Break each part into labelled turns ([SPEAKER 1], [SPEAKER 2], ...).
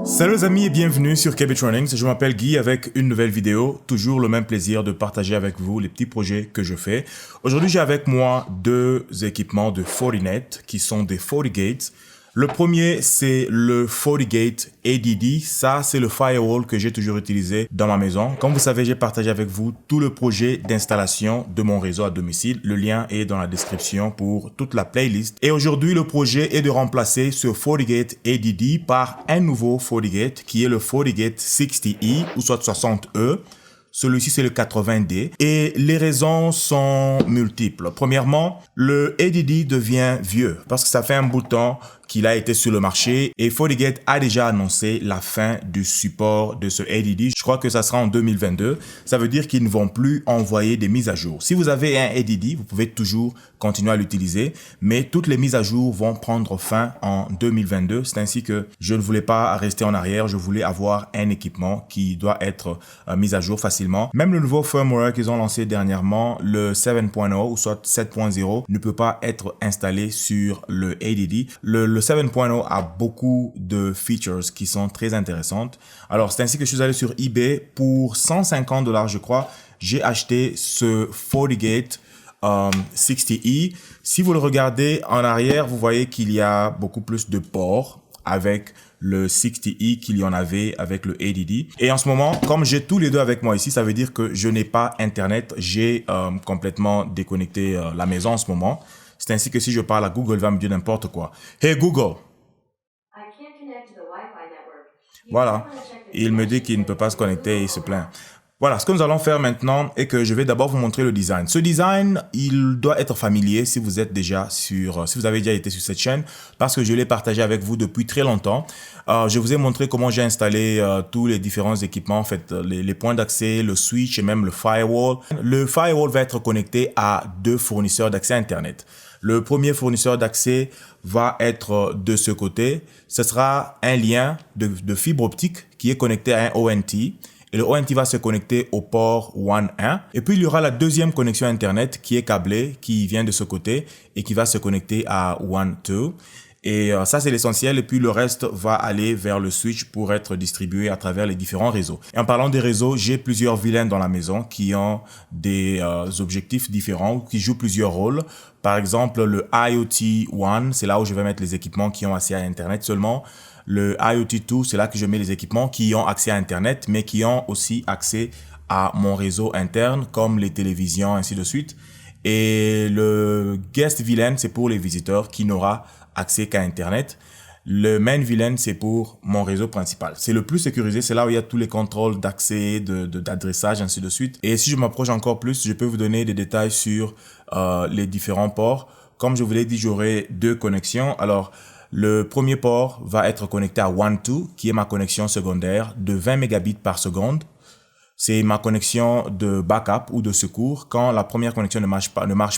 [SPEAKER 1] Salut les amis et bienvenue sur Kebitronics. Je m'appelle Guy avec une nouvelle vidéo. Toujours le même plaisir de partager avec vous les petits projets que je fais. Aujourd'hui, j'ai avec moi deux équipements de Fortinet qui sont des FortiGates. Le premier, c'est le FortiGate ADD. Ça, c'est le firewall que j'ai toujours utilisé dans ma maison. Comme vous savez, j'ai partagé avec vous tout le projet d'installation de mon réseau à domicile. Le lien est dans la description pour toute la playlist. Et aujourd'hui, le projet est de remplacer ce FortiGate ADD par un nouveau FortiGate qui est le FortiGate 60E ou soit 60E. Celui-ci, c'est le 80D. Et les raisons sont multiples. Premièrement, le ADD devient vieux parce que ça fait un bout de temps qu'il a été sur le marché et FortiGate a déjà annoncé la fin du support de ce ADD. Je crois que ça sera en 2022. Ça veut dire qu'ils ne vont plus envoyer des mises à jour. Si vous avez un ADD, vous pouvez toujours continuer à l'utiliser, mais toutes les mises à jour vont prendre fin en 2022. C'est ainsi que je ne voulais pas rester en arrière. Je voulais avoir un équipement qui doit être mis à jour facilement. Même le nouveau firmware qu'ils ont lancé dernièrement, le 7.0 ou soit 7.0, ne peut pas être installé sur le ADD. Le 7.0 a beaucoup de features qui sont très intéressantes. Alors, c'est ainsi que je suis allé sur eBay pour $150, je crois. J'ai acheté ce FortiGate 60E. Si vous le regardez en arrière, vous voyez qu'il y a beaucoup plus de ports avec le 60E qu'il y en avait avec le ADD. Et en ce moment, comme j'ai tous les deux avec moi ici, ça veut dire que je n'ai pas Internet. J'ai complètement déconnecté la maison en ce moment. C'est ainsi que si je parle à Google, il va me dire n'importe quoi. Hey Google! Voilà. Il me dit qu'il ne peut pas se connecter et il se plaint. Voilà, ce que nous allons faire maintenant est que je vais d'abord vous montrer le design. Ce design, il doit être familier si vous êtes déjà si vous avez déjà été sur cette chaîne, parce que je l'ai partagé avec vous depuis très longtemps. Je vous ai montré comment j'ai installé tous les différents équipements, en fait, les points d'accès, le switch et même le firewall. Le firewall va être connecté à deux fournisseurs d'accès Internet. Le premier fournisseur d'accès va être de ce côté. Ce sera un lien de fibre optique qui est connecté à un ONT. Et le ONT va se connecter au port WAN 1. Et puis, il y aura la deuxième connexion Internet qui est câblée, qui vient de ce côté et qui va se connecter à WAN 2. Et ça, c'est l'essentiel. Et puis, le reste va aller vers le switch pour être distribué à travers les différents réseaux. Et en parlant des réseaux, j'ai plusieurs vilains dans la maison qui ont des objectifs différents, qui jouent plusieurs rôles. Par exemple, le IoT One, c'est là où je vais mettre les équipements qui ont accès à Internet seulement. Le IoT 2, c'est là que je mets les équipements qui ont accès à Internet, mais qui ont aussi accès à mon réseau interne, comme les télévisions, ainsi de suite. Et le Guest VLAN, c'est pour les visiteurs qui n'aura accès qu'à Internet. Le Main VLAN, c'est pour mon réseau principal. C'est le plus sécurisé, c'est là où il y a tous les contrôles d'accès, d'adressage, ainsi de suite. Et si je m'approche encore plus, je peux vous donner des détails sur les différents ports. Comme je vous l'ai dit, j'aurai deux connexions. Alors, le premier port va être connecté à WAN 2, qui est ma connexion secondaire de 20 mégabits par seconde. C'est ma connexion de backup ou de secours. Quand la première connexion ne marche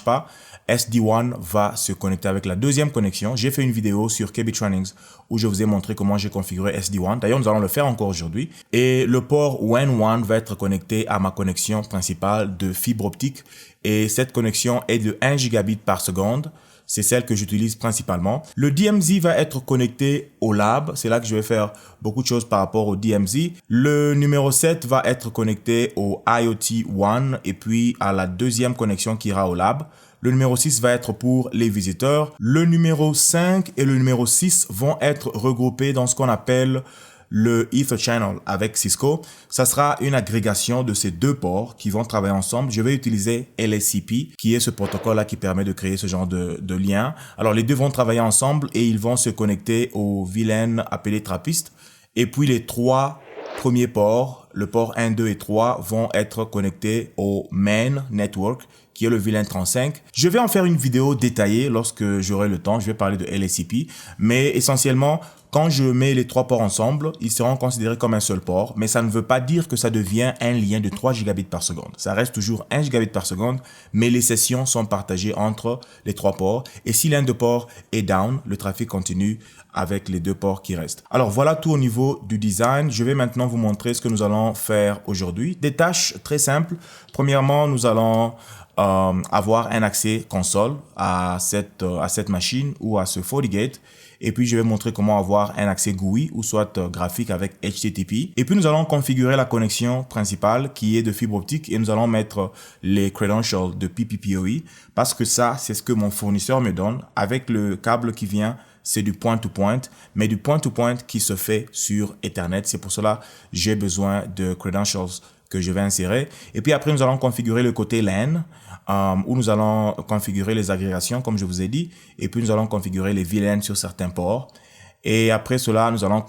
[SPEAKER 1] pas, SD-WAN va se connecter avec la deuxième connexion. J'ai fait une vidéo sur Kebitronics où je vous ai montré comment j'ai configuré SD-WAN. D'ailleurs, nous allons le faire encore aujourd'hui. Et le port WAN 1 va être connecté à ma connexion principale de fibre optique. Et cette connexion est de 1 gigabit par seconde. C'est celle que j'utilise principalement. Le DMZ va être connecté au lab. C'est là que je vais faire beaucoup de choses par rapport au DMZ. Le numéro 7 va être connecté au IoT One et puis à la deuxième connexion qui ira au lab. Le numéro 6 va être pour les visiteurs. Le numéro 5 et le numéro 6 vont être regroupés dans ce qu'on appelle le Ether Channel avec Cisco. Ça sera une agrégation de ces deux ports qui vont travailler ensemble. Je vais utiliser LSCP, qui est ce protocole-là qui permet de créer ce genre de lien. Alors, les deux vont travailler ensemble et ils vont se connecter au VLAN appelé Trappist. Et puis, les trois premiers ports, le port 1, 2 et 3, vont être connectés au Main Network, qui est le VLAN 35. Je vais en faire une vidéo détaillée lorsque j'aurai le temps. Je vais parler de LSCP, mais essentiellement, Quand je mets les 3 ports ensemble, ils seront considérés comme un seul port, mais ça ne veut pas dire que ça devient un lien de 3 gigabits par seconde. Ça reste toujours 1 gigabit par seconde, mais les sessions sont partagées entre les 3 ports. Et si l'un des ports est down, le trafic continue avec les 2 ports qui restent. Alors voilà tout au niveau du design. Je vais maintenant vous montrer ce que nous allons faire aujourd'hui. Des tâches très simples. Premièrement, nous allons avoir un accès console à cette machine ou à ce FortiGate. Et puis, je vais montrer comment avoir un accès GUI ou soit graphique avec HTTP. Et puis, nous allons configurer la connexion principale qui est de fibre optique et nous allons mettre les credentials de PPPoE parce que ça, c'est ce que mon fournisseur me donne avec le câble qui vient. C'est du point-to-point, mais du point-to-point qui se fait sur Ethernet. C'est pour cela que j'ai besoin de credentials que je vais insérer. Et puis après, nous allons configurer le côté LAN, où nous allons configurer les agrégations, comme je vous ai dit. Et puis, nous allons configurer les VLAN sur certains ports. Et après cela, nous allons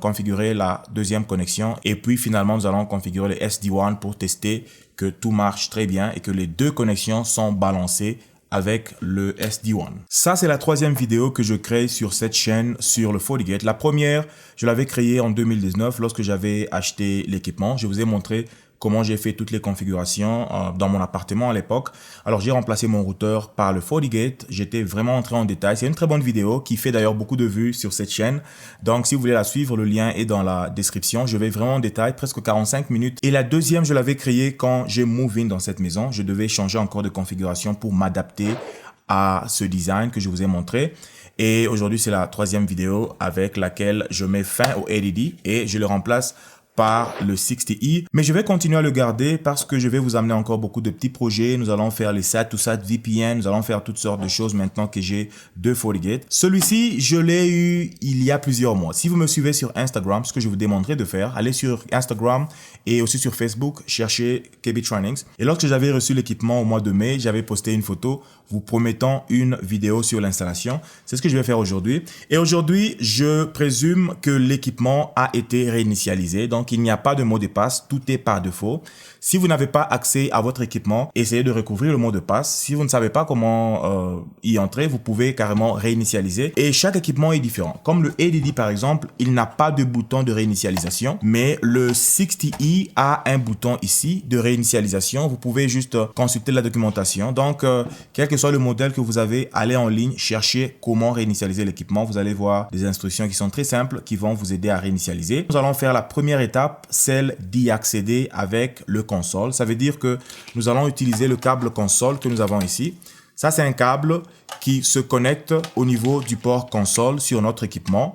[SPEAKER 1] configurer la deuxième connexion. Et puis, finalement, nous allons configurer le SD-WAN pour tester que tout marche très bien et que les 2 connexions sont balancées avec le SD-WAN. Ça, c'est la 3e vidéo que je crée sur cette chaîne sur le FortiGate. La première, je l'avais créée en 2019 lorsque j'avais acheté l'équipement. Je vous ai montré comment j'ai fait toutes les configurations dans mon appartement à l'époque. Alors, j'ai remplacé mon routeur par le FortiGate. J'étais vraiment entré en détail. C'est une très bonne vidéo qui fait d'ailleurs beaucoup de vues sur cette chaîne. Donc, si vous voulez la suivre, le lien est dans la description. Je vais vraiment en détail, presque 45 minutes. Et la deuxième, je l'avais créée quand j'ai move in dans cette maison. Je devais changer encore de configuration pour m'adapter à ce design que je vous ai montré. Et aujourd'hui, c'est la 3e vidéo avec laquelle je mets fin au ADD et je le remplace par le 60i, mais je vais continuer à le garder parce que je vais vous amener encore beaucoup de petits projets. Nous allons faire les SAT, tout ça, VPN, nous allons faire toutes sortes de choses maintenant que j'ai 2 FortiGate. Celui-ci, je l'ai eu il y a plusieurs mois. Si vous me suivez sur Instagram, ce que je vous demanderai de faire, allez sur Instagram et aussi sur Facebook, cherchez KB Trainings. Et lorsque j'avais reçu l'équipement au mois de mai, j'avais posté une photo vous promettant une vidéo sur l'installation. C'est ce que je vais faire aujourd'hui. Et aujourd'hui, je présume que l'équipement a été réinitialisé. Donc, il n'y a pas de mot de passe. Tout est par défaut. Si vous n'avez pas accès à votre équipement, essayez de recouvrir le mot de passe. Si vous ne savez pas comment y entrer, vous pouvez carrément réinitialiser. Et chaque équipement est différent. Comme le ADD, par exemple, il n'a pas de bouton de réinitialisation. Mais le 60i a un bouton ici de réinitialisation. Vous pouvez juste consulter la documentation. Donc, quel que soit le modèle que vous avez, allez en ligne, cherchez comment réinitialiser l'équipement. Vous allez voir des instructions qui sont très simples qui vont vous aider à réinitialiser. Nous allons faire la première étape, celle d'y accéder avec le console. Ça veut dire que nous allons utiliser le câble console que nous avons ici. Ça, c'est un câble qui se connecte au niveau du port console sur notre équipement.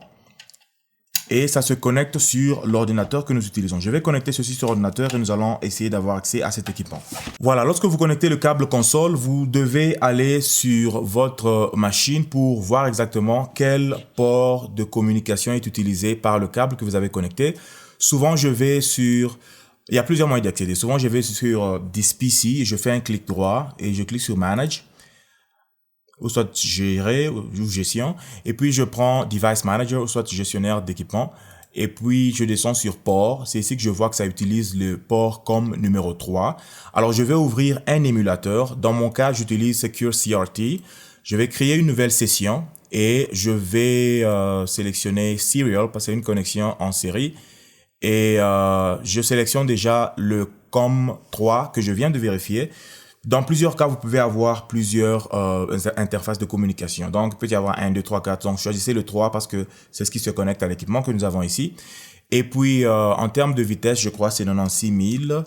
[SPEAKER 1] Et ça se connecte sur l'ordinateur que nous utilisons. Je vais connecter ceci sur l'ordinateur et nous allons essayer d'avoir accès à cet équipement. Voilà, lorsque vous connectez le câble console, vous devez aller sur votre machine pour voir exactement quel port de communication est utilisé par le câble que vous avez connecté. Souvent, je vais sur... Il y a plusieurs moyens d'accéder. Souvent, je vais sur This PC, je fais un clic droit et je clique sur Manage. Ou soit gérer ou gestion, et puis je prends Device Manager, ou soit gestionnaire d'équipement, et puis je descends sur port. C'est ici que je vois que ça utilise le port comme numéro 3. Alors je vais ouvrir un émulateur. Dans mon cas, j'utilise Secure CRT. Je vais créer une nouvelle session et je vais sélectionner Serial parce que c'est une connexion en série. Et je sélectionne déjà le COM3 que je viens de vérifier. Dans plusieurs cas, vous pouvez avoir plusieurs interfaces de communication. Donc, il peut y avoir 1, 2, 3, 4. Donc, choisissez le 3 parce que c'est ce qui se connecte à l'équipement que nous avons ici. Et puis, en termes de vitesse, je crois que c'est 96 000.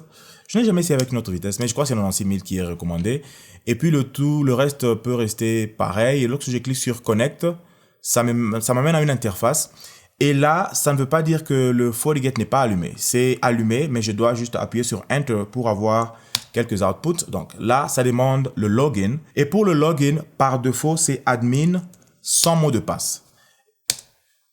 [SPEAKER 1] Je n'ai jamais essayé avec une autre vitesse, mais je crois que c'est 96 000 qui est recommandé. Et puis, le reste peut rester pareil. Et lorsque je clique sur Connect, ça m'amène à une interface. Et là, ça ne veut pas dire que le FortiGate n'est pas allumé. C'est allumé, mais je dois juste appuyer sur Enter pour avoir quelques outputs. Donc là, ça demande le login. Et pour le login, par défaut, c'est admin sans mot de passe.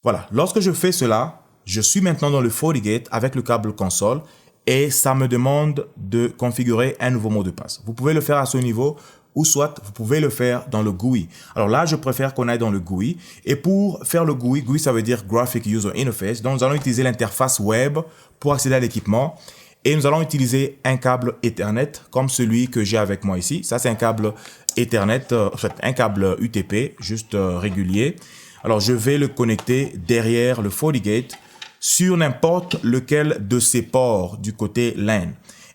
[SPEAKER 1] Voilà. Lorsque je fais cela, je suis maintenant dans le FortiGate avec le câble console et ça me demande de configurer un nouveau mot de passe. Vous pouvez le faire à ce niveau ou soit vous pouvez le faire dans le GUI. Alors là, je préfère qu'on aille dans le GUI. Et pour faire le GUI, GUI ça veut dire Graphic User Interface. Donc nous allons utiliser l'interface web pour accéder à l'équipement. Et nous allons utiliser un câble Ethernet comme celui que j'ai avec moi ici. Ça, c'est un câble Ethernet, un câble UTP, juste régulier. Alors, je vais le connecter derrière le FortiGate sur n'importe lequel de ces ports du côté LAN.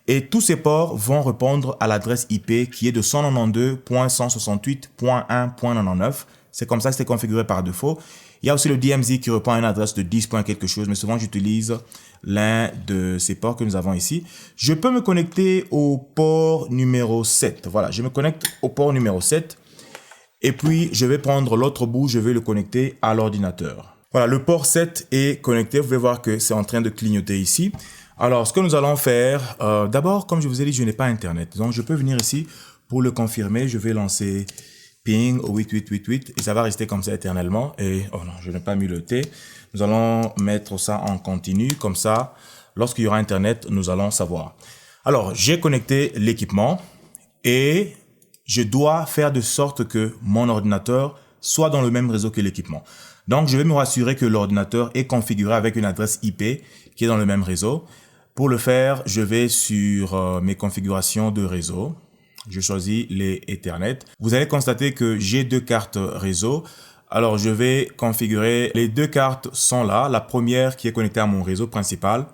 [SPEAKER 1] Et tous ces ports vont répondre à l'adresse IP qui est de 192.168.1.99. C'est comme ça que c'est configuré par défaut. Il y a aussi le DMZ qui répond à une adresse de 10. quelque chose, mais souvent j'utilise l'un de ces ports que nous avons ici. Je peux me connecter au port numéro 7. Voilà, je me connecte au port numéro 7. Et puis, je vais prendre l'autre bout, je vais le connecter à l'ordinateur. Voilà, le port 7 est connecté. Vous pouvez voir que c'est en train de clignoter ici. Alors, ce que nous allons faire, d'abord, comme je vous ai dit, je n'ai pas Internet. Donc, je peux venir ici pour le confirmer. Je vais lancer ping 8888 et ça va rester comme ça éternellement. Et, oh non, je n'ai pas mis le T. Nous allons mettre ça en continu. Comme ça, lorsqu'il y aura Internet, nous allons savoir. Alors, j'ai connecté l'équipement et je dois faire de sorte que mon ordinateur soit dans le même réseau que l'équipement. Donc, je vais me rassurer que l'ordinateur est configuré avec une adresse IP qui est dans le même réseau. Pour le faire, je vais sur mes configurations de réseau. Je choisis les Ethernet. Vous allez constater que j'ai 2 cartes réseau. Alors, je vais configurer. Les 2 cartes sont là. La première qui est connectée à mon réseau principal.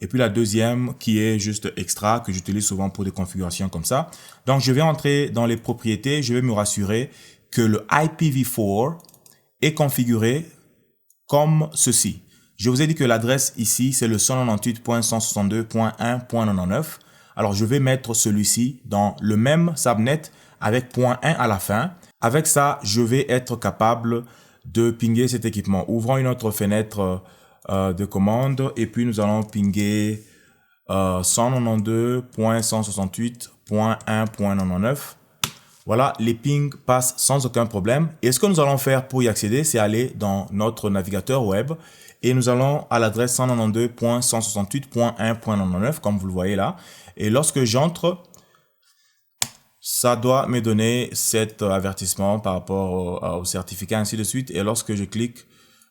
[SPEAKER 1] Et puis la deuxième qui est juste extra, que j'utilise souvent pour des configurations comme ça. Donc, je vais entrer dans les propriétés. Je vais me rassurer que le IPv4 est configuré comme ceci. Je vous ai dit que l'adresse ici, c'est le 198.162.1.99. Alors, je vais mettre celui-ci dans le même subnet avec .1 à la fin. Avec ça, je vais être capable de pinguer cet équipement. Ouvrons une autre fenêtre de commande et puis nous allons pinguer 192.168.1.99. Voilà, les pings passent sans aucun problème. Et ce que nous allons faire pour y accéder, c'est aller dans notre navigateur web et nous allons à l'adresse 192.168.1.99 comme vous le voyez là. Et lorsque j'entre, ça doit me donner cet avertissement par rapport au certificat, ainsi de suite. Et lorsque je clique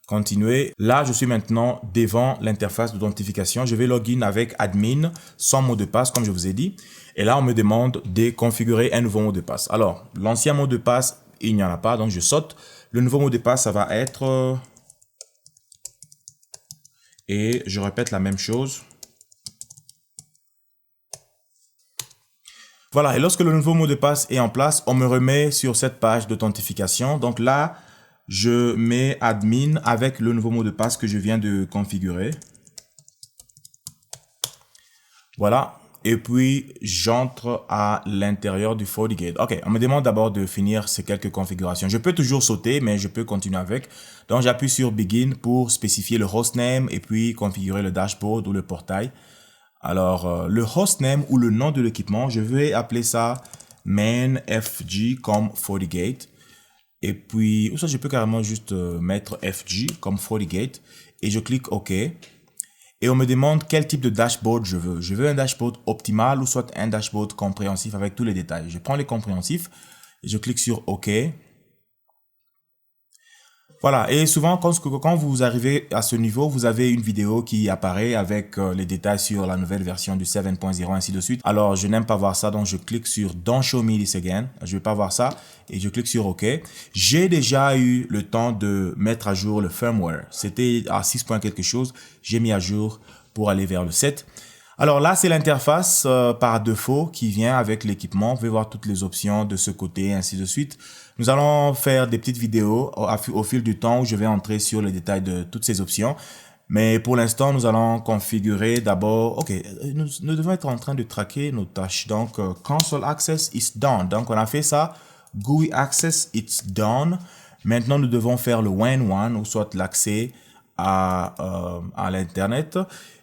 [SPEAKER 1] continuer, là, je suis maintenant devant l'interface d'authentification. Je vais login avec admin sans mot de passe, comme je vous ai dit. Et là, on me demande de configurer un nouveau mot de passe. Alors, l'ancien mot de passe, il n'y en a pas, donc je saute. Le nouveau mot de passe, ça va être... Et je répète la même chose. Voilà, et lorsque le nouveau mot de passe est en place, on me remet sur cette page d'authentification. Donc là, je mets admin avec le nouveau mot de passe que je viens de configurer. Voilà. Et puis, j'entre à l'intérieur du FortiGate. OK, on me demande d'abord de finir ces quelques configurations. Je peux toujours sauter, mais je peux continuer avec. Donc, j'appuie sur Begin pour spécifier le hostname et puis configurer le dashboard ou le portail. Alors, le hostname ou le nom de l'équipement, je vais appeler ça mainfg comme FortiGate. Et puis, ou ça, je peux carrément juste mettre FG comme FortiGate. Et je clique OK. Et on me demande quel type de dashboard je veux. Je veux un dashboard optimal ou soit un dashboard compréhensif avec tous les détails. Je prends les compréhensifs et je clique sur OK. Voilà, et souvent, quand vous arrivez à ce niveau, vous avez une vidéo qui apparaît avec les détails sur la nouvelle version du 7.0, ainsi de suite. Alors, je n'aime pas voir ça, donc je clique sur Don't show me this again. Je ne vais pas voir ça et je clique sur OK. J'ai déjà eu le temps de mettre à jour le firmware. C'était à 6. quelque chose. J'ai mis à jour pour aller vers le 7. Alors là, c'est l'interface par défaut qui vient avec l'équipement. Vous pouvez voir toutes les options de ce côté, ainsi de suite. Nous allons faire des petites vidéos au fil du temps où je vais entrer sur les détails de toutes ces options. Mais pour l'instant, nous allons configurer d'abord... OK, nous devons être en train de traquer nos tâches. Donc, Console Access is done. Donc, on a fait ça. GUI Access, it's done. Maintenant, nous devons faire le WAN 1, ou soit l'accès à l'Internet.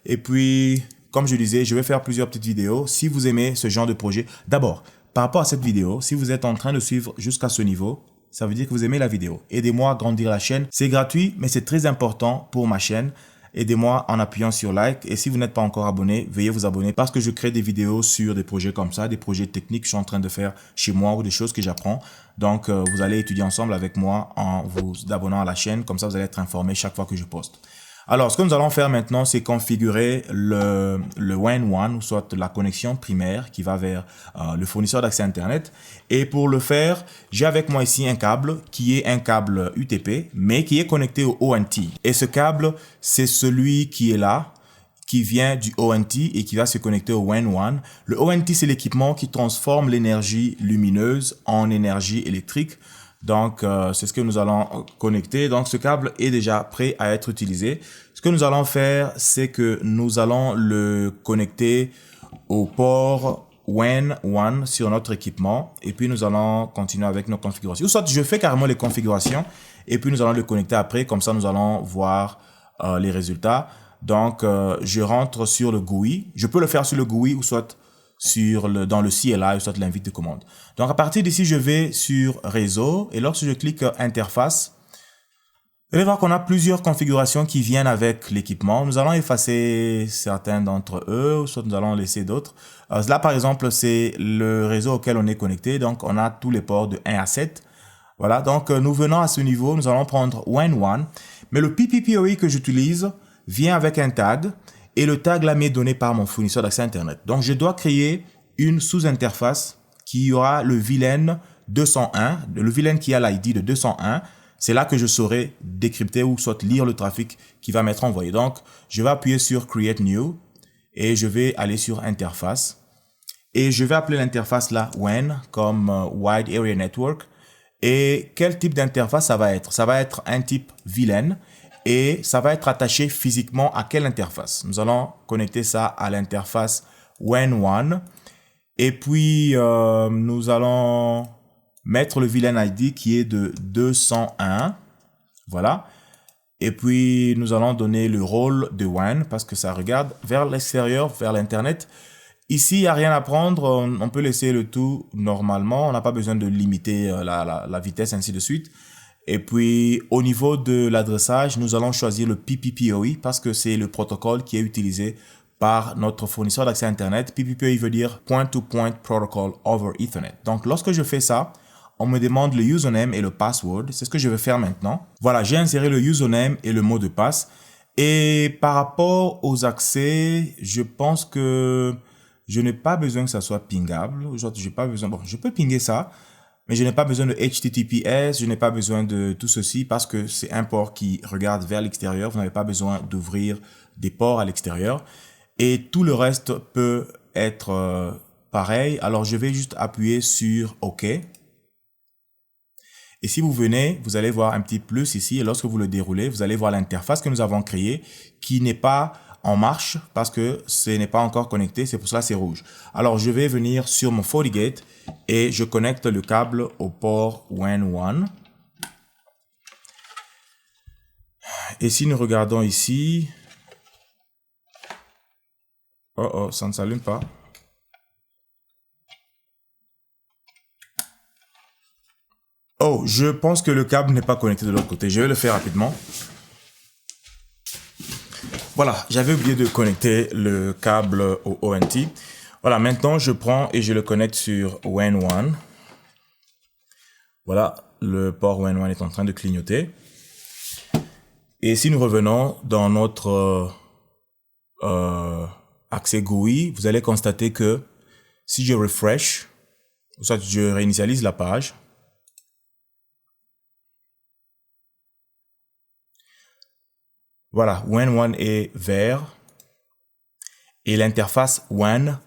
[SPEAKER 1] Et puis... Comme je disais, je vais faire plusieurs petites vidéos. Si vous aimez ce genre de projet, d'abord, par rapport à cette vidéo, si vous êtes en train de suivre jusqu'à ce niveau, ça veut dire que vous aimez la vidéo. Aidez-moi à grandir la chaîne. C'est gratuit, mais c'est très important pour ma chaîne. Aidez-moi en appuyant sur like. Et si vous n'êtes pas encore abonné, veuillez vous abonner parce que je crée des vidéos sur des projets comme ça, des projets techniques que je suis en train de faire chez moi ou des choses que j'apprends. Donc, vous allez étudier ensemble avec moi en vous abonnant à la chaîne. Comme ça, vous allez être informé chaque fois que je poste. Alors, ce que nous allons faire maintenant, c'est configurer le WAN1, ou soit la connexion primaire qui va vers le fournisseur d'accès Internet. Et pour le faire, j'ai avec moi ici un câble qui est un câble UTP, mais qui est connecté au ONT. Et ce câble, c'est celui qui est là, qui vient du ONT et qui va se connecter au WAN1. Le ONT, c'est l'équipement qui transforme l'énergie lumineuse en énergie électrique. Donc, c'est ce que nous allons connecter. Donc, ce câble est déjà prêt à être utilisé. Ce que nous allons faire, c'est que nous allons le connecter au port WAN1 sur notre équipement. Et puis, nous allons continuer avec nos configurations. Ou soit, je fais carrément les configurations et puis nous allons le connecter après. Comme ça, nous allons voir les résultats. Donc, je rentre sur le GUI. Je peux le faire sur le GUI ou soit dans le CLI ou soit l'invite de commande. Donc, à partir d'ici, je vais sur réseau et lorsque je clique interface, vous allez voir qu'on a plusieurs configurations qui viennent avec l'équipement. Nous allons effacer certains d'entre eux ou soit nous allons laisser d'autres. Là, par exemple, c'est le réseau auquel on est connecté. Donc, on a tous les ports de 1 à 7. Voilà. Donc, nous venons à ce niveau. Nous allons prendre WAN1. Mais le PPPoE que j'utilise vient avec un tag et le tag là m'est donné par mon fournisseur d'accès Internet. Donc, je dois créer une sous-interface qui aura le VLAN 201, le VLAN qui a l'ID de 201. C'est là que je saurai décrypter ou soit lire le trafic qui va m'être envoyé. Donc, je vais appuyer sur Create New et je vais aller sur Interface. Et je vais appeler l'interface là WAN comme Wide Area Network. Et quel type d'interface ça va être? Ça va être un type VLAN. Et ça va être attaché physiquement à quelle interface? Nous allons connecter ça à l'interface WAN1. Et puis, nous allons mettre le VLAN ID qui est de 201. Voilà. Et puis, nous allons donner le rôle de WAN parce que ça regarde vers l'extérieur, vers l'Internet. Ici, il n'y a rien à prendre. On peut laisser le tout normalement. On n'a pas besoin de limiter la vitesse, ainsi de suite. Et puis, au niveau de l'adressage, nous allons choisir le PPPoE parce que c'est le protocole qui est utilisé par notre fournisseur d'accès Internet. PPPoE veut dire Point-to-Point Protocol over Ethernet. Donc, lorsque je fais ça, on me demande le username et le password. C'est ce que je vais faire maintenant. Voilà, j'ai inséré le username et le mot de passe. Et par rapport aux accès, je pense que je n'ai pas besoin que ça soit pingable. J'ai pas besoin. Bon, je peux pinguer ça. Mais je n'ai pas besoin de HTTPS, je n'ai pas besoin de tout ceci parce que c'est un port qui regarde vers l'extérieur. Vous n'avez pas besoin d'ouvrir des ports à l'extérieur. Et tout le reste peut être pareil. Alors, je vais juste appuyer sur OK. Et si vous venez, vous allez voir un petit plus ici. Et lorsque vous le déroulez, vous allez voir l'interface que nous avons créée qui n'est pas en marche parce que ce n'est pas encore connecté. C'est pour cela que c'est rouge. Alors, je vais venir sur mon FortiGate et je connecte le câble au port WAN1. Et si nous regardons ici, ça ne s'allume pas. Oh, je pense que le câble n'est pas connecté de l'autre côté. Je vais le faire rapidement. Voilà, j'avais oublié de connecter le câble au ONT. Voilà, maintenant je prends et je le connecte sur WAN1. Voilà, le port WAN1 est en train de clignoter. Et si nous revenons dans notre accès GUI, vous allez constater que si je refresh, ou soit je réinitialise la page, voilà, WAN1 est vert et l'interface WAN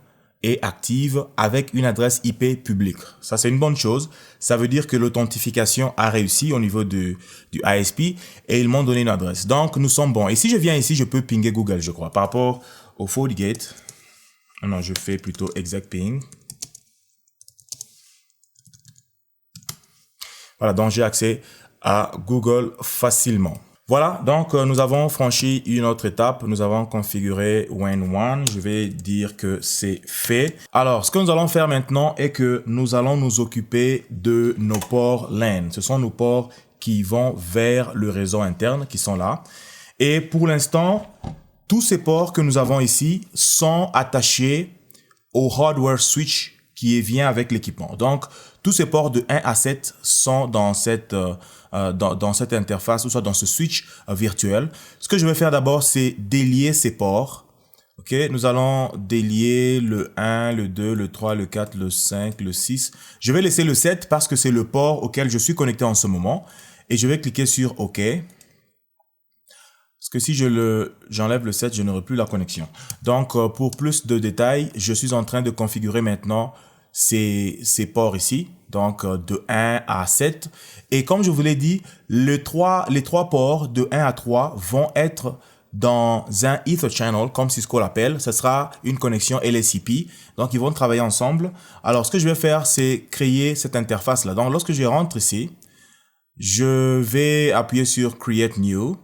[SPEAKER 1] est active avec une adresse IP publique. Ça, c'est une bonne chose. Ça veut dire que l'authentification a réussi au niveau du ISP et ils m'ont donné une adresse. Donc, nous sommes bons. Et si je viens ici, je peux pinguer Google, je crois. Par rapport au FortiGate, non, je fais plutôt exact ping. Voilà, donc j'ai accès à Google facilement. Voilà, donc nous avons franchi une autre étape. Nous avons configuré WAN1. Je vais dire que c'est fait. Alors, ce que nous allons faire maintenant est que nous allons nous occuper de nos ports LAN. Ce sont nos ports qui vont vers le réseau interne, qui sont là. Et pour l'instant, tous ces ports que nous avons ici sont attachés au hardware switch vient avec l'équipement. Donc, tous ces ports de 1 à 7 sont dans cette interface ou soit dans ce switch virtuel. Ce que je vais faire d'abord, c'est délier ces ports. Ok, nous allons délier le 1, le 2, le 3, le 4, le 5, le 6. Je vais laisser le 7 parce que c'est le port auquel je suis connecté en ce moment. Et je vais cliquer sur OK. Parce que si j'enlève le 7, je n'aurai plus la connexion. Donc, pour plus de détails, je suis en train de configurer maintenant ces ports ici. Donc, de 1 à 7. Et comme je vous l'ai dit, les trois ports de 1 à 3 vont être dans un Ether Channel, comme Cisco l'appelle. Ce sera une connexion LSIP. Donc, ils vont travailler ensemble. Alors, ce que je vais faire, c'est créer cette interface-là. Donc, lorsque je rentre ici, je vais appuyer sur Create New.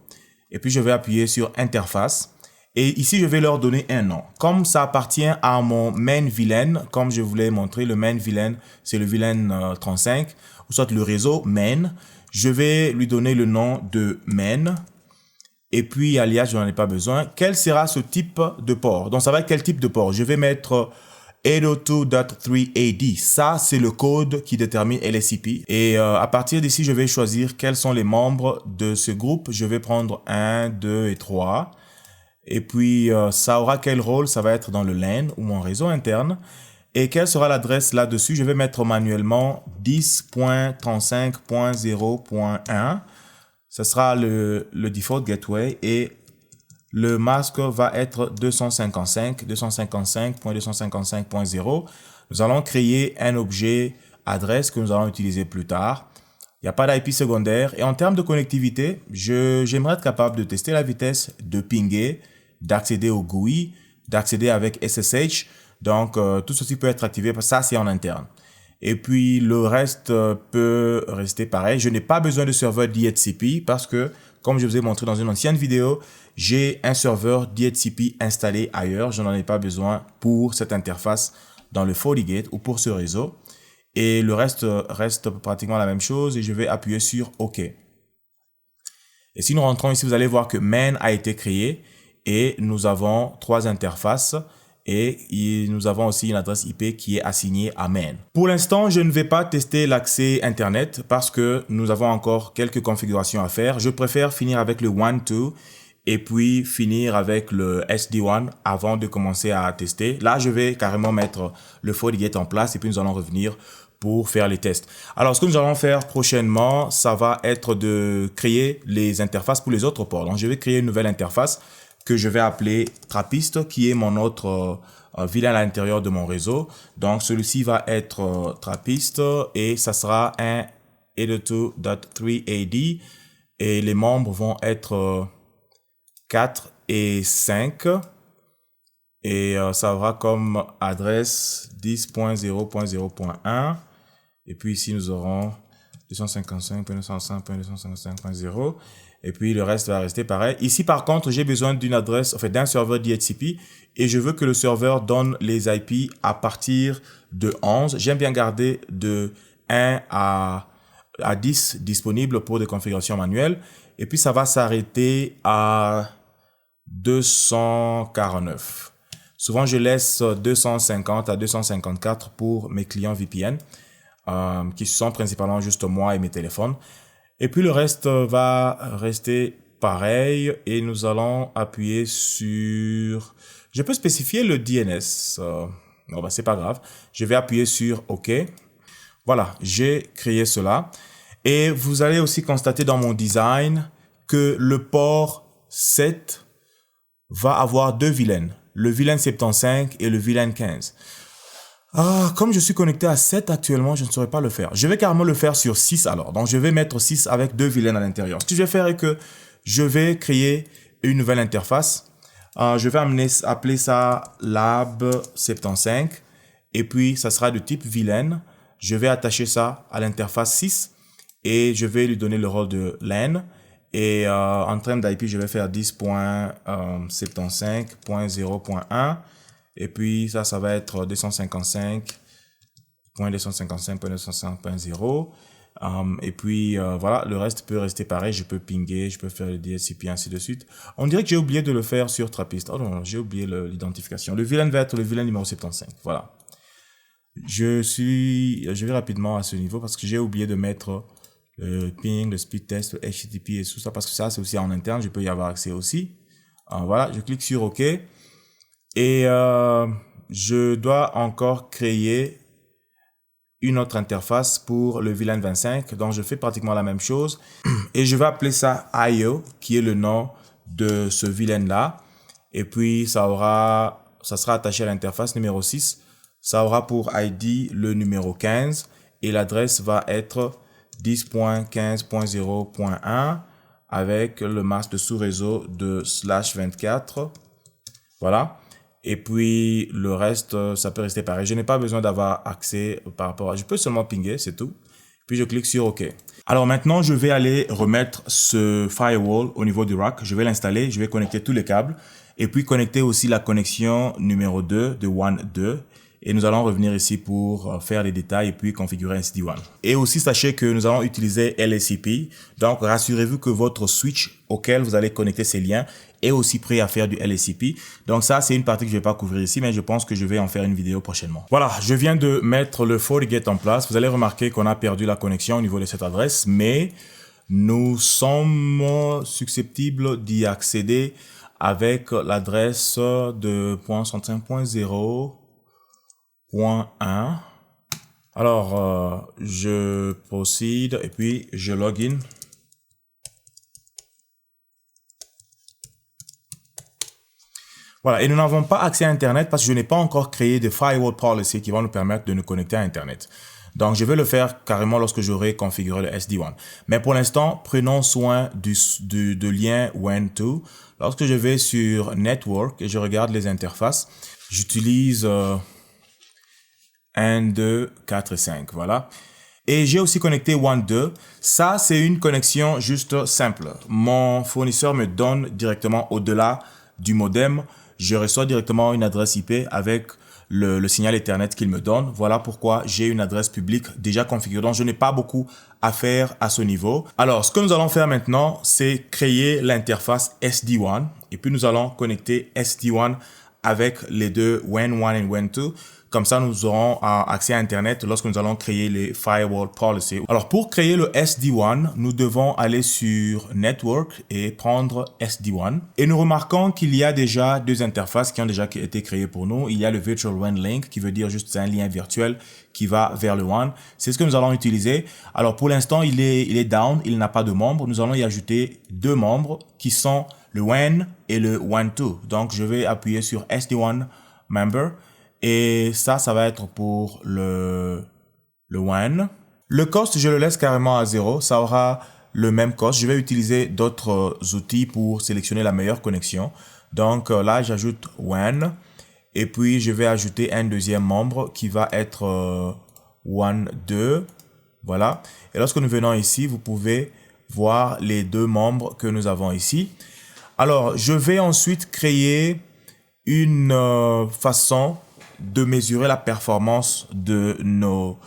[SPEAKER 1] Et puis, je vais appuyer sur Interface. Et ici, je vais leur donner un nom. Comme ça appartient à mon main VLAN, comme je vous l'ai montré, le main VLAN, c'est le VLAN 35, ou soit le réseau main. Je vais lui donner le nom de main. Et puis, alias, je n'en ai pas besoin. Quel sera ce type de port? Donc, ça va être quel type de port? Je vais mettre 802.3AD. Ça, c'est le code qui détermine LSIP. Et à partir d'ici, je vais choisir quels sont les membres de ce groupe. Je vais prendre 1, 2 et 3. Et puis, ça aura quel rôle? Ça va être dans le LAN ou mon réseau interne. Et quelle sera l'adresse là-dessus? Je vais mettre manuellement 10.35.0.1. Ce sera le default gateway et le masque va être 255.255.255.0. Nous allons créer un objet adresse que nous allons utiliser plus tard. Il n'y a pas d'IP secondaire. Et en termes de connectivité, j'aimerais être capable de tester la vitesse, de pinguer, d'accéder au GUI, d'accéder avec SSH. Donc, tout ceci peut être activé parce que ça, c'est en interne. Et puis, le reste peut rester pareil. Je n'ai pas besoin de serveur DHCP parce que, comme je vous ai montré dans une ancienne vidéo, j'ai un serveur DHCP installé ailleurs. Je n'en ai pas besoin pour cette interface dans le FortiGate ou pour ce réseau. Et le reste reste pratiquement la même chose et je vais appuyer sur OK. Et si nous rentrons ici, vous allez voir que main a été créé et nous avons 3 interfaces. Et nous avons aussi une adresse IP qui est assignée à main. Pour l'instant, je ne vais pas tester l'accès Internet parce que nous avons encore quelques configurations à faire. Je préfère finir avec le 1-2 et puis finir avec le SD1 avant de commencer à tester. Là, je vais carrément mettre le FortiGate en place et puis nous allons revenir pour faire les tests. Alors, ce que nous allons faire prochainement, ça va être de créer les interfaces pour les autres ports. Donc, je vais créer une nouvelle interface que je vais appeler Trappist, qui est mon autre VLAN à l'intérieur de mon réseau. Donc, celui-ci va être Trappist et ça sera un 802.3AD et les membres vont être 4 et 5 et ça aura comme adresse 10.0.0.1 et puis ici nous aurons 255.255.255.0 et puis le reste va rester pareil. Ici par contre, j'ai besoin d'une adresse, en fait d'un serveur DHCP et je veux que le serveur donne les IP à partir de 11. J'aime bien garder de 1 à 10 disponibles pour des configurations manuelles et puis ça va s'arrêter à 249. Souvent, je laisse 250 à 254 pour mes clients VPN qui sont principalement juste moi et mes téléphones. Et puis le reste va rester pareil et nous allons appuyer sur... Je peux spécifier le DNS. Non, bah, c'est pas grave. Je vais appuyer sur OK. Voilà, j'ai créé cela. Et vous allez aussi constater dans mon design que le port 7 va avoir 2 VLAN. Le VLAN 75 et le VLAN 15. Comme je suis connecté à 7 actuellement, je ne saurais pas le faire. Je vais carrément le faire sur 6 alors. Donc, je vais mettre 6 avec 2 VLAN à l'intérieur. Ce que je vais faire est que je vais créer une nouvelle interface. Je vais appeler ça Lab75. Et puis, ça sera de type VLAN. Je vais attacher ça à l'interface 6. Et je vais lui donner le rôle de LAN. Et en termes d'IP, je vais faire 10.75.0.1. Et puis ça va être 255.255.255.0. Et puis voilà, le reste peut rester pareil. Je peux pinguer, je peux faire le DHCP, ainsi de suite. On dirait que j'ai oublié de le faire sur Trappist. Oh non, j'ai oublié l'identification. Le VLAN va être le VLAN numéro 75. Voilà. Je vais rapidement à ce niveau parce que j'ai oublié de mettre le ping, le speed test, le HTTP et tout ça parce que ça, c'est aussi en interne. Je peux y avoir accès aussi. Voilà, je clique sur OK. Et je dois encore créer une autre interface pour le VLAN 25. Donc, je fais pratiquement la même chose. Et je vais appeler ça IO, qui est le nom de ce VLAN-là. Et puis, ça sera attaché à l'interface numéro 6. Ça aura pour ID le numéro 15. Et l'adresse va être 10.15.0.1 avec le masque de sous-réseau de /24. Voilà. Et puis, le reste, ça peut rester pareil. Je n'ai pas besoin d'avoir accès par rapport à... Je peux seulement pinguer, c'est tout. Puis, je clique sur OK. Alors maintenant, je vais aller remettre ce firewall au niveau du rack. Je vais l'installer, je vais connecter tous les câbles. Et puis, connecter aussi la connexion numéro 2 de WAN 2. Et nous allons revenir ici pour faire les détails et puis configurer un SD-WAN. Et aussi, sachez que nous allons utiliser LSCP. Donc, rassurez-vous que votre switch auquel vous allez connecter ces liens est aussi prêt à faire du LSCP. Donc ça, c'est une partie que je ne vais pas couvrir ici, mais je pense que je vais en faire une vidéo prochainement. Voilà, je viens de mettre le FortiGate en place. Vous allez remarquer qu'on a perdu la connexion au niveau de cette adresse, mais nous sommes susceptibles d'y accéder avec l'adresse de .65.0.1. Alors, je procède et puis je login. Voilà, et nous n'avons pas accès à Internet parce que je n'ai pas encore créé de firewall policy qui vont nous permettre de nous connecter à Internet. Donc, je vais le faire carrément lorsque j'aurai configuré le SD-WAN. Mais pour l'instant, prenons soin du lien WAN2. Lorsque je vais sur Network et je regarde les interfaces, j'utilise 1, 2, 4 et 5. Voilà. Et j'ai aussi connecté WAN 2. Ça, c'est une connexion juste simple. Mon fournisseur me donne directement au-delà du modem. Je reçois directement une adresse IP avec le signal Ethernet qu'il me donne. Voilà pourquoi j'ai une adresse publique déjà configurée. Donc, je n'ai pas beaucoup à faire à ce niveau. Alors, ce que nous allons faire maintenant, c'est créer l'interface SD-WAN. Et puis, nous allons connecter SD-WAN avec les deux WAN 1 et WAN 2. Comme ça, nous aurons accès à Internet lorsque nous allons créer les firewall policy. Alors, pour créer le SD-WAN, nous devons aller sur Network et prendre SD-WAN. Et nous remarquons qu'il y a déjà deux interfaces qui ont déjà été créées pour nous. Il y a le Virtual WAN Link, qui veut dire juste un lien virtuel qui va vers le WAN. C'est ce que nous allons utiliser. Alors, pour l'instant, il est down, il n'a pas de membres. Nous allons y ajouter deux membres qui sont le WAN et le WAN 2. Donc, je vais appuyer sur SD-WAN Member. Et ça va être pour le WAN. Le cost, je le laisse carrément à 0. Ça aura le même cost. Je vais utiliser d'autres outils pour sélectionner la meilleure connexion. Donc là, j'ajoute WAN. Et puis, je vais ajouter un deuxième membre qui va être WAN 2. Voilà. Et lorsque nous venons ici, vous pouvez voir les deux membres que nous avons ici. Alors, je vais ensuite créer une façon de mesurer la performance de nos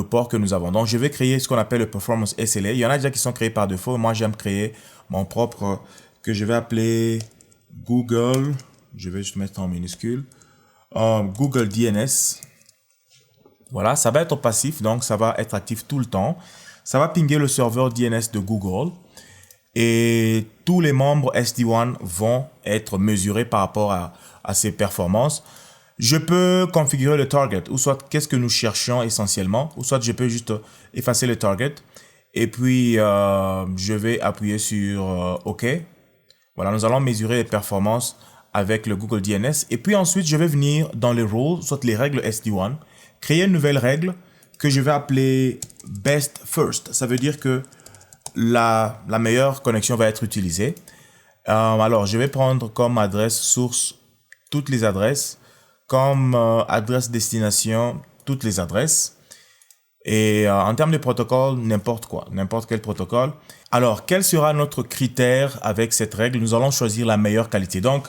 [SPEAKER 1] ports que nous avons. Donc, je vais créer ce qu'on appelle le Performance SLA. Il y en a déjà qui sont créés par défaut. Moi, j'aime créer mon propre que je vais appeler Google. Je vais juste mettre en minuscule. Google DNS. Voilà, ça va être passif, donc ça va être actif tout le temps. Ça va pinguer le serveur DNS de Google. Et tous les membres SD-WAN vont être mesurés par rapport à ces performances. Je peux configurer le target, ou soit qu'est-ce que nous cherchons essentiellement, ou soit je peux juste effacer le target. Et puis, je vais appuyer sur OK. Voilà, nous allons mesurer les performances avec le Google DNS. Et puis ensuite, je vais venir dans les rules, soit les règles SD-WAN, créer une nouvelle règle que je vais appeler Best First. Ça veut dire que la meilleure connexion va être utilisée. Alors, je vais prendre comme adresse source toutes les adresses, comme adresse destination toutes les adresses. Et en termes de protocole, n'importe quoi, n'importe quel protocole. Alors, quel sera notre critère avec cette règle? Nous allons choisir la meilleure qualité. Donc,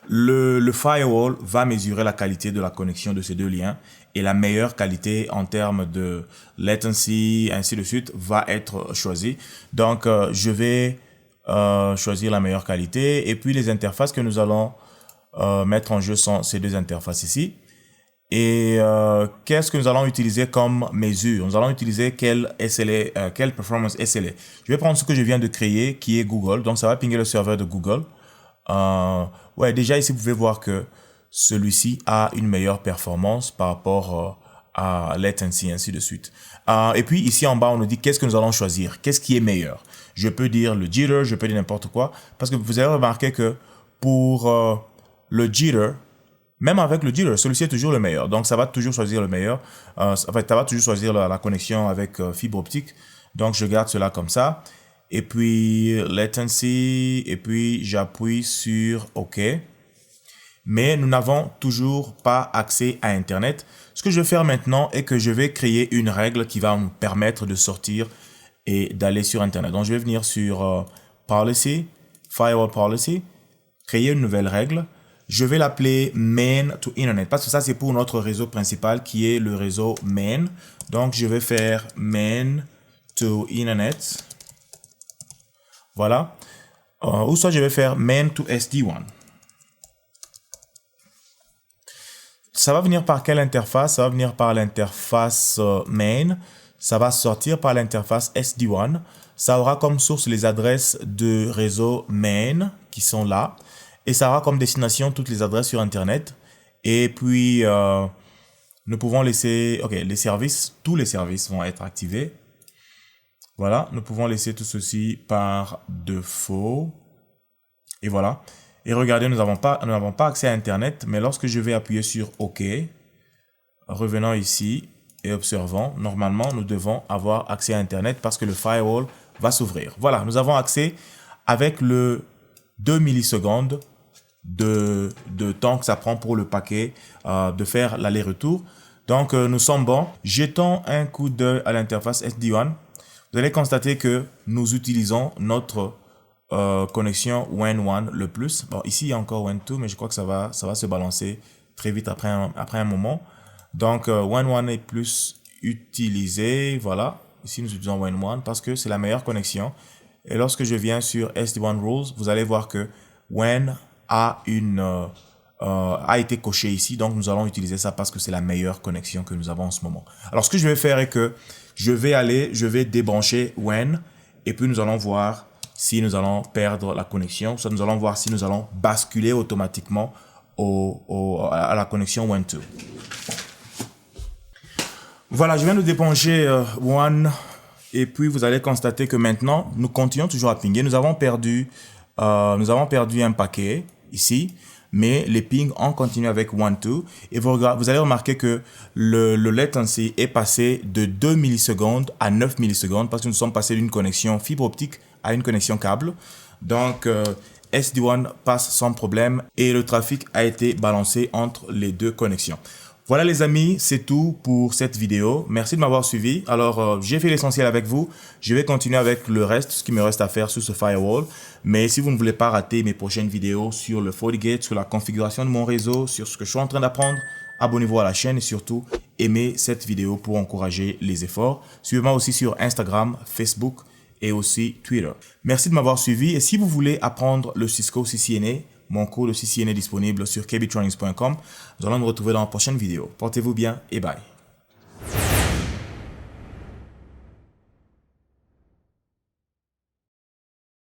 [SPEAKER 1] le firewall va mesurer la qualité de la connexion de ces deux liens et la meilleure qualité en termes de latency, ainsi de suite, va être choisie. Donc, je vais choisir la meilleure qualité et puis les interfaces que nous allons mettre en jeu sont ces deux interfaces ici. Et qu'est-ce que nous allons utiliser comme mesure? Nous allons utiliser quelle SLA, quelle performance SLA. Je vais prendre ce que je viens de créer, qui est Google. Donc, ça va pinguer le serveur de Google. Ouais, déjà ici, vous pouvez voir que celui-ci a une meilleure performance par rapport à latency, ainsi de suite. Et puis, ici en bas, on nous dit qu'est-ce que nous allons choisir. Qu'est-ce qui est meilleur? Je peux dire le jitter, je peux dire n'importe quoi. Parce que vous avez remarqué que pour le jitter, même avec le jitter, celui-ci est toujours le meilleur. Donc, ça va toujours choisir le meilleur. En fait, ça va toujours choisir la connexion avec fibre optique. Donc, je garde cela comme ça. Et puis, latency. Et puis, j'appuie sur OK. Mais nous n'avons toujours pas accès à Internet. Ce que je vais faire maintenant est que je vais créer une règle qui va me permettre de sortir et d'aller sur Internet. Donc, je vais venir sur Policy, Firewall Policy, créer une nouvelle règle. Je vais l'appeler Main to Internet parce que ça, c'est pour notre réseau principal qui est le réseau Main. Donc, je vais faire Main to Internet. Voilà. Ou soit, je vais faire Main to SD-WAN. Ça va venir par quelle interface? Ça va venir par l'interface Main. Ça va sortir par l'interface SD-WAN. Ça aura comme source les adresses de réseau Main qui sont là. Et ça aura comme destination toutes les adresses sur Internet. Et puis, nous pouvons laisser... OK, les services, tous les services vont être activés. Voilà, nous pouvons laisser tout ceci par défaut. Et voilà. Et regardez, nous n'avons pas accès à Internet. Mais lorsque je vais appuyer sur OK, revenons ici et observons. Normalement, nous devons avoir accès à Internet parce que le firewall va s'ouvrir. Voilà, nous avons accès avec le 2 millisecondes de temps que ça prend pour le paquet de faire l'aller-retour. Donc, nous sommes bons. Jetons un coup d'œil à l'interface SD-WAN. Vous allez constater que nous utilisons notre connexion WAN 1 le plus. Bon, ici, il y a encore WAN 2, mais je crois que ça va se balancer très vite après un moment. Donc, WAN 1 est plus utilisé. Voilà. Ici, nous utilisons WAN 1 parce que c'est la meilleure connexion. Et lorsque je viens sur SD-WAN Rules, vous allez voir que WAN a été coché ici. Donc, nous allons utiliser ça parce que c'est la meilleure connexion que nous avons en ce moment. Alors, ce que je vais faire est que je vais débrancher WAN et puis nous allons voir si nous allons perdre la connexion. Soit nous allons voir si nous allons basculer automatiquement à la connexion WAN 2. Voilà, je viens de débrancher WAN et puis vous allez constater que maintenant, nous continuons toujours à pinguer. Nous avons perdu un paquet ici, mais les pings ont continué avec WAN 2 et vous allez remarquer que le latency est passé de 2 millisecondes à 9 millisecondes parce que nous sommes passés d'une connexion fibre optique à une connexion câble. Donc, SD-WAN passe sans problème et le trafic a été balancé entre les deux connexions. Voilà les amis, c'est tout pour cette vidéo. Merci de m'avoir suivi. Alors, j'ai fait l'essentiel avec vous. Je vais continuer avec le reste, ce qui me reste à faire sur ce firewall. Mais si vous ne voulez pas rater mes prochaines vidéos sur le FortiGate, sur la configuration de mon réseau, sur ce que je suis en train d'apprendre, abonnez-vous à la chaîne et surtout, aimez cette vidéo pour encourager les efforts. Suivez-moi aussi sur Instagram, Facebook et aussi Twitter. Merci de m'avoir suivi. Et si vous voulez apprendre le Cisco CCNA, mon cours de CCNA est disponible sur kbtraining.com. Nous allons nous retrouver dans la prochaine vidéo. Portez-vous bien et bye.